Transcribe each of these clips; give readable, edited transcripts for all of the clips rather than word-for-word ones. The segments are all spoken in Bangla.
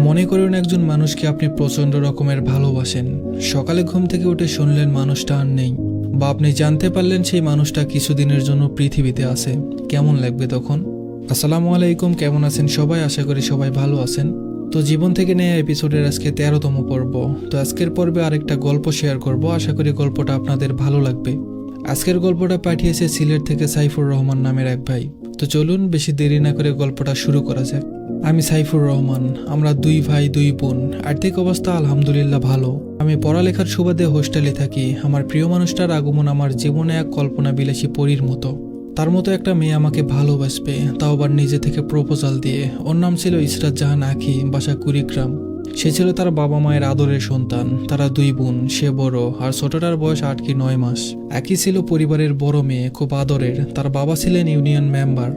মনে করুন একজন মানুষকে আপনি প্রচণ্ড রকমের ভালোবাসেন। সকালে ঘুম থেকে উঠে শুনলেন মানুষটা আর নেই, বা আপনি জানতে পারলেন সেই মানুষটা কিছুদিনের জন্য পৃথিবীতে আছে। কেমন লাগবে তখন? আসসালামু আলাইকুম, কেমন আছেন সবাই? আশা করি সবাই ভালো আছেন। তো জীবন থেকে নেয়া এপিসোডের আজকে 13তম পর্ব। তো আজকের পর্বে আরেকটা গল্প শেয়ার করব, আশা করি গল্পটা আপনাদের ভালো লাগবে। আজকের গল্পটা পাঠিয়েছে সিলেট থেকে সাইফুর রহমান নামের এক ভাই। তো চলুন বেশি দেরি না করে গল্পটা শুরু করা যাক। আমি সাইফুর রহমান, আমরা দুই ভাই দুই বোন। আর্থিক অবস্থা আলহামদুলিল্লাহ ভালো। আমি পড়ালেখার সুবাদে হোস্টেলে থাকি। আমার প্রিয় মানুষটার আগমন আমার জীবনে এক কল্পনা বিলাসী পরীর মতো। তার মতো একটা মেয়ে আমাকে ভালোবাসবে, তাও আবার নিজে থেকে প্রপোজাল দিয়ে। ওর নাম ছিল ইসরাত জাহান আখি, বাসা কুড়িগ্রাম। সে ছিল তার বাবা মায়ের আদরের সন্তান। তারা দুই বোন, সে বড়, আর ছোটটার বয়স 8 কি 9 মাস। একই ছিল পরিবারের বড় মেয়ে, খুব আদরের। তার বাবা ছিলেন ইউনিয়ন মেম্বার।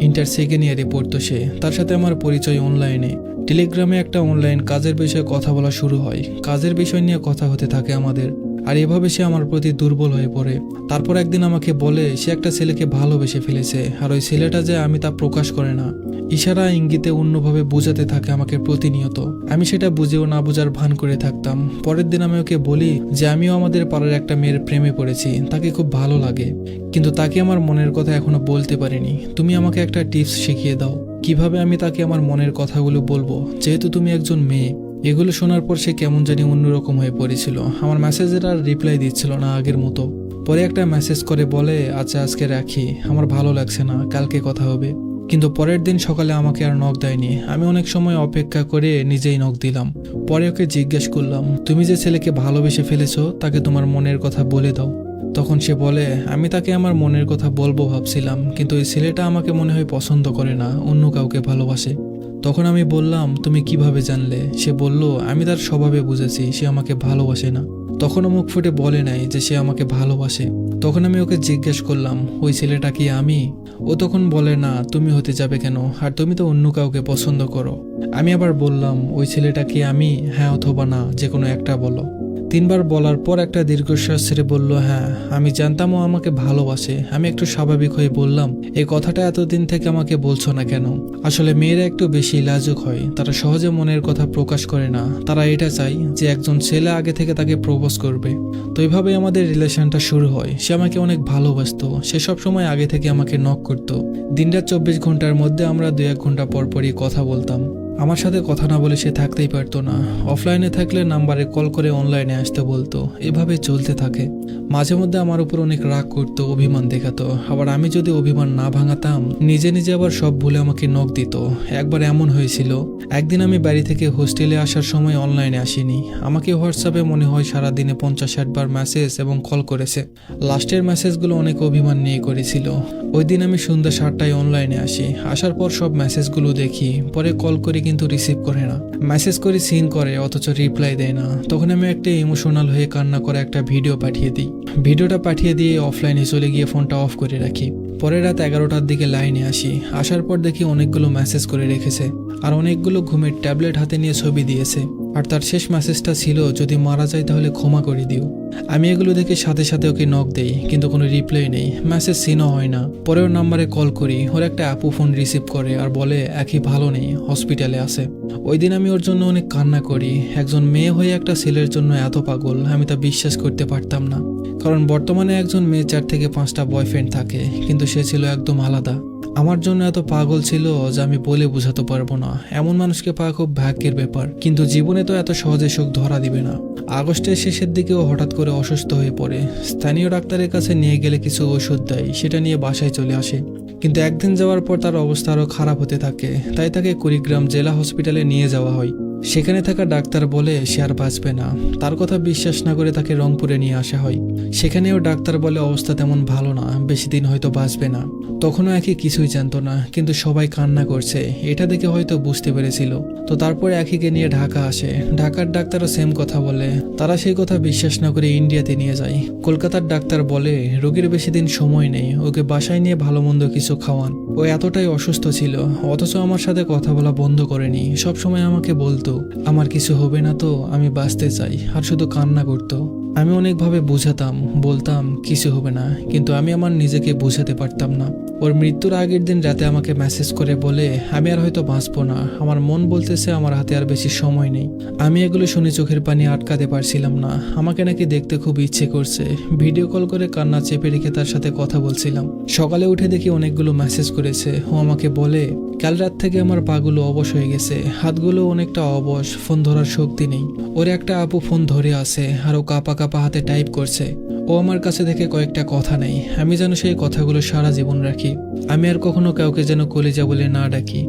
ইন্টার সেকেন্ড ইয়ারে পড়তো সে। তার সাথে আমার পরিচয় অনলাইনে। টেলিগ্রামে একটা অনলাইন কাজের বিষয়ে কথা বলা শুরু হয়। কাজের বিষয় নিয়ে কথা হতে থাকে আমাদের, আর এভাবে সে আমার প্রতি দুর্বল হয়ে পড়ে। তারপর একদিন আমাকে বলে সে একটা ছেলেকে ভালোবেসে ফেলেছে, আর ওই ছেলেটা যে আমি তা প্রকাশ করে না। ইশারা ইঙ্গিতে অন্যভাবে বোঝাতে থাকে আমাকে প্রতিনিয়ত। আমি সেটা বুঝেও না বোঝার ভান করে থাকতাম। পরের দিন আমি ওকে বলি যে আমিও আমাদের পাড়ার একটা মেয়ের প্রেমে পড়েছি, তাকে খুব ভালো লাগে, কিন্তু তাকে আমার মনের কথা এখনো বলতে পারিনি। তুমি আমাকে একটা টিপস শিখিয়ে দাও, কিভাবে আমি তাকে আমার মনের কথাগুলো বলবো, যেহেতু তুমি একজন মেয়ে। এগুলো শোনার পর সে কেমন জানি অন্যরকম হয়ে পড়েছিল। আমার মেসেজের আর রিপ্লাই দিচ্ছিল না আগের মতো। পরে একটা মেসেজ করে বলে, আচ্ছা আজকে রাখি, আমার ভালো লাগছে না, কালকে কথা হবে। কিন্তু পরের দিন সকালে আমাকে আর নক দেয়নি। আমি অনেক সময় অপেক্ষা করে নিজেই নক দিলাম। পরে ওকে জিজ্ঞেস করলাম, তুমি যে ছেলেকে ভালোবেসে ফেলেছো তাকে তোমার মনের কথা বলে দাও। তখন সে বলে, আমি তাকে আমার মনের কথা বলবো ভাবছিলাম, কিন্তু ওই ছেলেটা আমাকে মনে হয় পছন্দ করে না, অন্য কাউকে ভালোবাসে। তখন আমি বললাম, তুমি কিভাবে জানলে? সে বলল, আমি তার স্বভাবে বুঝেছি সে আমাকে ভালোবাসে না। তখনও মুখ ফুটে বলে নাই যে সে আমাকে ভালোবাসে। তখন আমি ওকে জিজ্ঞেস করলাম, ওই ছেলেটা কি আমি? ও তখন বলে, না, তুমি হতে যাবে কেন, আর তুমি তো অন্য কাউকে পছন্দ করো। আমি আবার বললাম, ওই ছেলেটা কি আমি? হ্যাঁ অথবা না, যে কোনো একটা বলো। 3বার বলার পর একটা দীর্ঘশ্বাস ছেড়ে বলল, হ্যাঁ, আমি জানতাম ও আমাকে ভালোবাসে। আমি একটু স্বাভাবিক হয়ে বললাম, এই কথাটা এতদিন থেকে আমাকে বলছো না কেন? আসলে মেয়েরা একটু বেশি লাজুক হয়, তারা সহজে মনের কথা প্রকাশ করে না। তারা এটা চায় যে একজন ছেলে আগে থেকে তাকে প্রপোজ করবে। তো এইভাবেই আমাদের রিলেশনটা শুরু হয়। সে আমাকে অনেক ভালোবাসতো। সে সব সময় আগে থেকে আমাকে নক করতো। দিনরাত 24 ঘন্টার মধ্যে আমরা 2-1 ঘন্টা পর পরই কথা বলতাম। আমার সাথে কথা না বলে সে থাকতেই পারতো না। অফলাইনে থাকলে নাম্বারে কল করে অনলাইনে আসতে বলতো। এভাবে চলতে থাকে। মাঝে মধ্যে আমার উপর অনেক রাগ করতো, অভিমান দেখাতো। আবার আমি যদি অভিমান না ভাঙাতাম, নিজে নিজে আবার সব ভুলে আমাকে নক দিত। একবার এমন হয়েছিল, একদিন আমি বাড়ি থেকে হোস্টেলে আসার সময় অনলাইনে আসিনি। আমাকে হোয়াটসঅ্যাপে মনে হয় সারাদিনে 50-60 বার মেসেজ এবং কল করেছে। লাস্টের মেসেজগুলো অনেক অভিমান নিয়ে করেছিল। ওই দিন আমি সন্ধ্যা 7টায় অনলাইনে আসি। আসার পর সব মেসেজগুলো দেখি, পরে কল করি কিন্তু রিসিভ করে না। মেসেজ করে সিন করে, অথচ রিপ্লাই দেয় না। তখন আমি একটা ইমোশনাল হয়ে কান্না করে একটা ভিডিও পাঠিয়ে দিই। ভিডিওটা পাঠিয়ে দিয়ে অফলাইনে চলে গিয়ে ফোনটা অফ করে রাখি। পরে রাত 11টার দিকে লাইনে আসি। আসার পর দেখি অনেকগুলো মেসেজ করে রেখেছে, আর অনেকগুলো ঘুমের ট্যাবলেট হাতে নিয়ে ছবি দিয়েছে। আর তার শেষ মেসেজটা ছিল, যদি মারা যায় তাহলে ক্ষমা করে দিও। আমি এগুলো দেখে সাথে সাথে ওকে নক দেই, কিন্তু কোনো রিপ্লাই নেই, মেসেজ সিনও হয় না। পরে ওর নাম্বারে কল করি। ওর একটা আপু ফোন রিসিভ করে আর বলে একই ভালো নেই, হসপিটালে আছে। ওই দিন আমি ওর জন্য অনেক কান্না করি। একজন মেয়ে হয়ে একটা ছেলের জন্য এত পাগল, আমি তা বিশ্বাস করতে পারতাম না। কারণ বর্তমানে একজন মেয়ে 4 থেকে 5টা বয়ফ্রেন্ড থাকে, কিন্তু সে ছিল একদম আলাদা। আমার জন্য এত পাগল ছিল যে আমি বলে বোঝাতে পারবো না। এমন মানুষকে পাওয়া খুব ভাগ্যের ব্যাপার, কিন্তু জীবনে তো এত সহজে সুখ ধরা দিবে না। আগস্টের শেষের দিকেও হঠাৎ করে অসুস্থ হয়ে পড়ে। স্থানীয় ডাক্তারের কাছে নিয়ে গেলে কিছু ওষুধ দেয়, সেটা নিয়ে বাসায় চলে আসে। কিন্তু একদিন যাওয়ার পর তার অবস্থা আরও খারাপ হতে থাকে। তাই তাকে কুড়িগ্রাম জেলা হসপিটালে নিয়ে যাওয়া হয়। সেখানে থাকা ডাক্তার বলে সে আর বাঁচবে না। তার কথা বিশ্বাস না করে তাকে রংপুরে নিয়ে আসা হয়। সেখানেও ডাক্তার বলে অবস্থা তেমন ভালো না, বেশি দিন হয়তো বাঁচবে না। তখনও একই কিছুই জানতো না, কিন্তু সবাই কান্না করছে এটা দেখে হয়তো বুঝতে পেরেছিল। তো তারপরে একইকে নিয়ে ঢাকা আসে। ঢাকার ডাক্তারও সেম কথা বলে। তারা সেই কথা বিশ্বাস না করে ইন্ডিয়াতে নিয়ে যায়। কলকাতার ডাক্তার বলে রোগীর বেশি দিন সময় নেই, ওকে বাসায় নিয়ে ভালো মন্দ কিছু খাওয়ান। ও এতটাই অসুস্থ ছিল, অথচ আমার সাথে কথা বলা বন্ধ করেনি। সবসময় আমাকে বলতো আমার কিছু হবে না তো, আমি বাঁচতে চাই, আর শুধু কান্না করতো। আমি অনেকভাবে বোঝাতাম, বলতাম কিছু হবে না, কিন্তু আমি আমার নিজেকে বোঝাতে পারতাম না। ওর মৃত্যুর আগের দিন রাতে আমাকে মেসেজ করে বলে আমি আর হয়তো বাঁচবো না, আমার মন বলতেছে আমার হাতে আর বেশি সময় নেই। আমি এগুলো শুনে চোখের পানি আটকাতে পারছিলাম না। আমাকে নাকি দেখতে খুব ইচ্ছে করছে। ভিডিও কল করে কান্না চেপে রেখে তার সাথে কথা বলছিলাম। সকালে উঠে দেখি অনেকগুলো মেসেজ করেছে। ও আমাকে বলে কাল রাত থেকে আমার পাগুলো অবশ হয়ে গেছে, হাতগুলো অনেকটা অবশ, ফোন ধরার শক্তি নেই। ওর একটা আপু ফোন ধরে আছে আর ও কাঁপা কাঁপা হাতে টাইপ করছে। ও আমার কাছে থেকে কয়েকটা কথা নেই, আমি যেন সেই কথাগুলো সারা জীবন রাখি। আমি আর কখনো কাউকে যেন কলিজা বলে না ডাকি।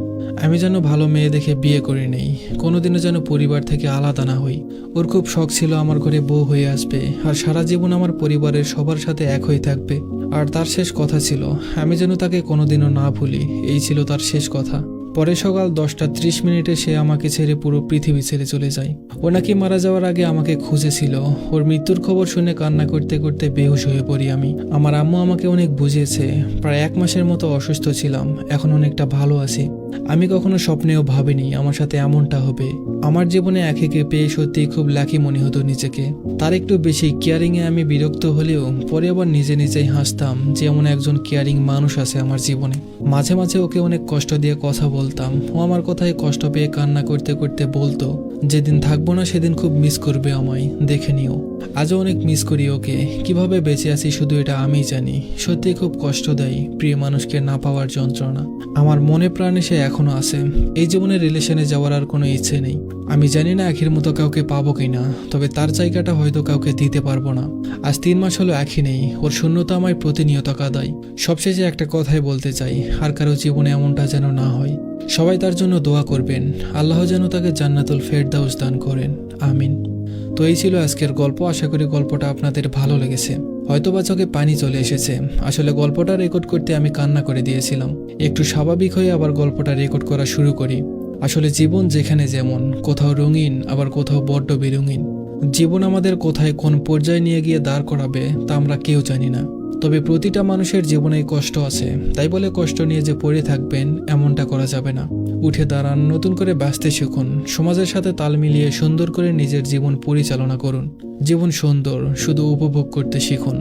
আমি যেন ভালো মেয়ে দেখে বিয়ে করে নেই, কোনোদিনও যেন পরিবার থেকে আলাদা না হই। ওর খুব শখ ছিল আমার ঘরে বউ হয়ে আসবে আর সারা জীবন আমার পরিবারের সবার সাথে এক হয়ে থাকবে। আর তার শেষ কথা ছিল আমি যেন তাকে কোনোদিনও না ভুলি। এই ছিল তার শেষ কথা। পরে সকাল 10:30 সে আমাকে ছেড়ে পুরো পৃথিবী ছেড়ে চলে যায়। ও নাকি মারা যাওয়ার আগে আমাকে খুঁজেছিল। ওর মৃত্যুর খবর শুনে কান্না করতে করতে বেহুশ হয়ে পড়ি আমি। আমার আম্মু আমাকে অনেক বুঝিয়েছে। প্রায় 1 মাসের মতো অসুস্থ ছিলাম, এখন অনেকটা ভালো আছি। আমি কখনো স্বপ্নেও ভাবিনি আমার সাথে এমনটা হবে। আমার জীবনে একে পেয়ে সত্যি খুব লাকি মনে হতো নিজেকে। তার একটু বেশি কেয়ারিংয়ে আমি বিরক্ত হলেও পরে আবার নিজে নিজেই হাসতাম যে এমন একজন কেয়ারিং মানুষ আছে আমার জীবনে। মাঝে মাঝে ওকে অনেক কষ্ট দিয়ে কথা বলতাম। ও আমার কথায় কষ্ট পেয়ে কান্না করতে করতে বলতো যেদিন থাকবো না সেদিন খুব মিস করবে আমায়, দেখে নিও। আজও অনেক মিস করি ওকে। কিভাবে বেঁচে আছি শুধু এটা আমিই জানি। সত্যি খুব কষ্ট দেয় প্রিয় মানুষকে না পাওয়ার যন্ত্রণা। আমার মনে প্রাণে সে এখনো আছে। এই জীবনে রিলেশনে যাওয়ার আর কোনো ইচ্ছে নেই। আমি জানি না আখির মতো কাউকে পাবো কিনা, তবে তার জায়গাটা হয়তো কাউকে দিতে পারবো না। আজ 3 মাস হলো আখি নেই। ওর শূন্যতা আমায় প্রতিনিয়ত কাঁদায়। সবশেষে একটা কথাই বলতে চাই, আর কারো জীবনে এমনটা যেন না হয়। সবাই তার জন্য দোয়া করবেন, আল্লাহ যেন তাকে জান্নাতুল ফেরদাউস দান করেন, আমিন। তো এই ছিল আজকের গল্প। আশা করি গল্পটা আপনাদের ভালো লেগেছে। হয়তোবা চোখে পানি চলে এসেছে। আসলে গল্পটা রেকর্ড করতে আমি কান্না করে দিয়েছিলাম। একটু স্বাভাবিক হয়ে আবার গল্পটা রেকর্ড করা শুরু করি। আসলে জীবন যেখানে যেমন, কোথাও রঙিন আবার কোথাও বড্ড বেরঙিন। জীবন আমাদের কোথায় কোন পর্যায়ে নিয়ে গিয়ে দাঁড় করাবে তা আমরা কেউ জানি না। তবে প্রতিটা মানুষের জীবনেই কষ্ট আছে, তাই বলে কষ্ট নিয়ে যে পড়ে থাকবেন এমনটা করা যাবে না। উঠে দাঁড়ান, নতুন করে বাঁচতে শিখুন, সমাজের সাথে তাল মিলিয়ে সুন্দর করে নিজের জীবন পরিচালনা করুন। জীবন সুন্দর, শুধু উপভোগ করতে শিখুন।